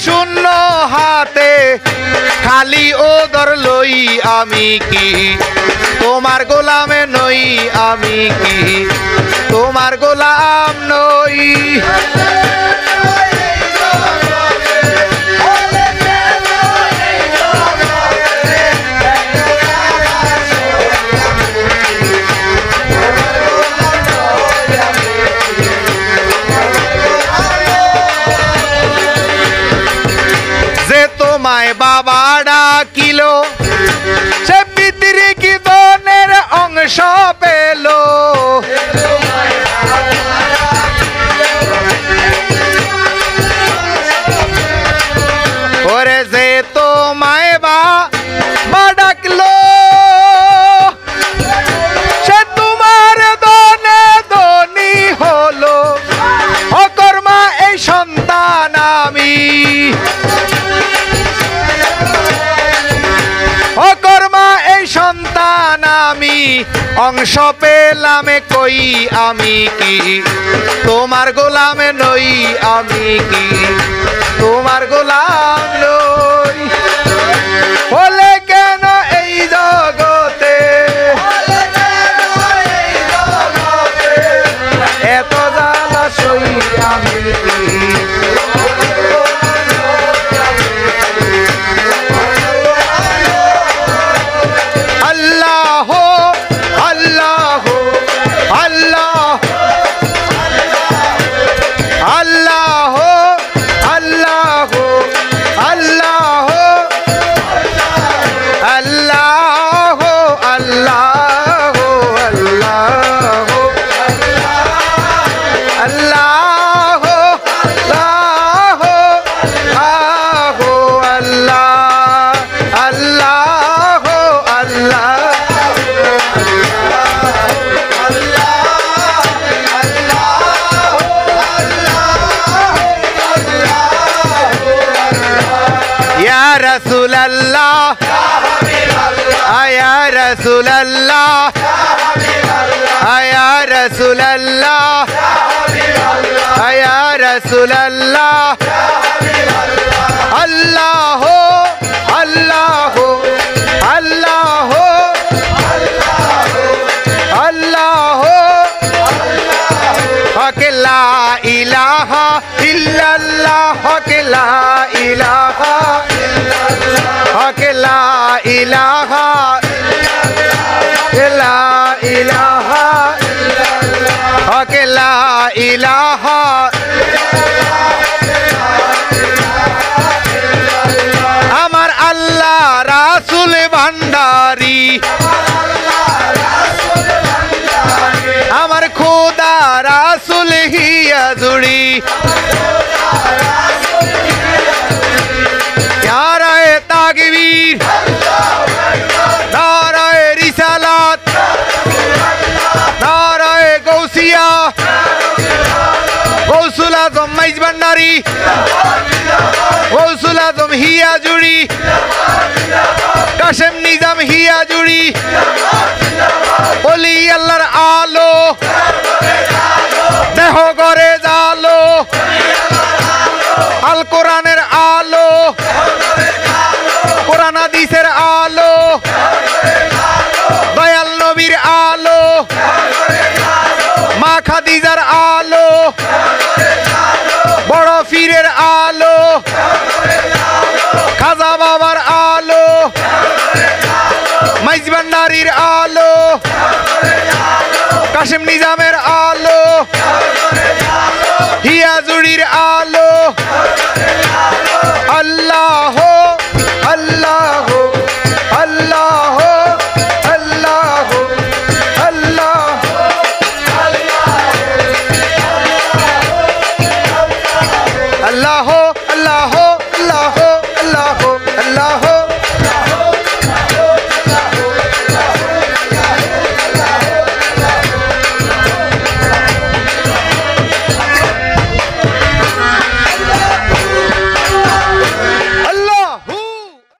শূন্য হাতে খালি ওদর লই আমি কি তোমার গোলামে নই আমি কি তোমার গোলাম নই তোমায় বাবা ডাকিল সে পিতৃ কি দনের অংশ পেল ওরে যে তোমায় বাবা ডাকলো সে তোমার দনে ধনী হলো অকর্মা এই সন্তান আমি অকর্মা এই সন্তান আমি অংশ পেলামে কই আমি কি তোমার গোলামে নই আমি কি তোমার গোলাম নই বলে কেন এই জগতে এত জ্বালা সই আমি কি रसूल अल्लाह आया रसूल अल्लाह आया रसूल अल्लाह आया रसूल अल्लाह अल्लाह हो अल्लाह हो अल्लाह हो अल्लाह हो हक ला इलाहा इल्लल्लाह हक ला इलाहा हक ला इलाहा ला इलाहा हक ला इलाहा আমার আল্লাহ রাসূল ভান্ডারী আমার খোদা রাসূল হিয়া জুড়ি ताकबीर नाराए रिसालात नाराए गौसिया गौसुल आजम माइज भंडारी गौसुल आजम हिया जुड़ी कासिम निजाम हिया जुड़ी ओली अल्लाहर आलो देह गरे जालो আল কোরআনের আলো কোরআন হাদিসের আলো দয়াল নবীর আলো মা খাদিজার আলো বড় পীরের আলো খাজা বাবার আলো মাইজ ভান্ডারীর আলো কাসিম নিজামের আলো হিয়া জুড়ির আলো